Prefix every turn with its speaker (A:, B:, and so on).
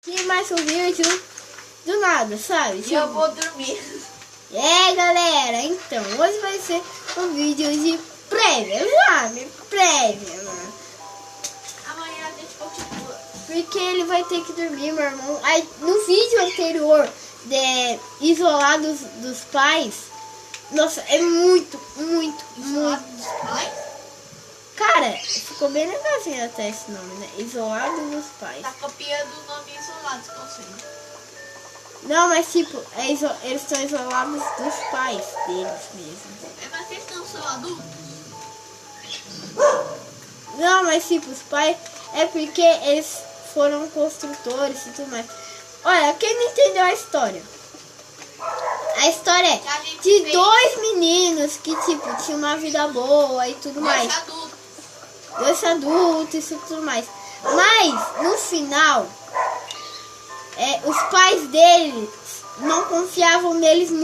A: E mais um vídeo do nada, sabe?
B: E eu vou dormir.
A: Galera, então hoje vai ser um vídeo de prévia, sabe? Prévia, mano.
B: Amanhã a gente continua.
A: Porque ele vai ter que dormir, meu irmão. Aí, no vídeo anterior de isolados dos pais, nossa, é muito.
B: Isolado dos pais?
A: Cara, ficou bem legalzinho até esse nome, né? Isolado dos pais.
B: Tá copiando o nome isolados, você.
A: Não, mas tipo, eles estão isolados dos pais deles mesmo.
B: Mas vocês não são adultos?
A: Não, mas tipo, os pais é porque eles foram construtores e tudo mais. Olha, quem não entendeu a história? A história é de dois meninos que tipo, tinham uma vida boa e tudo mais. Dois adultos e tudo mais. Mas, no final, os pais deles não confiavam neles muito.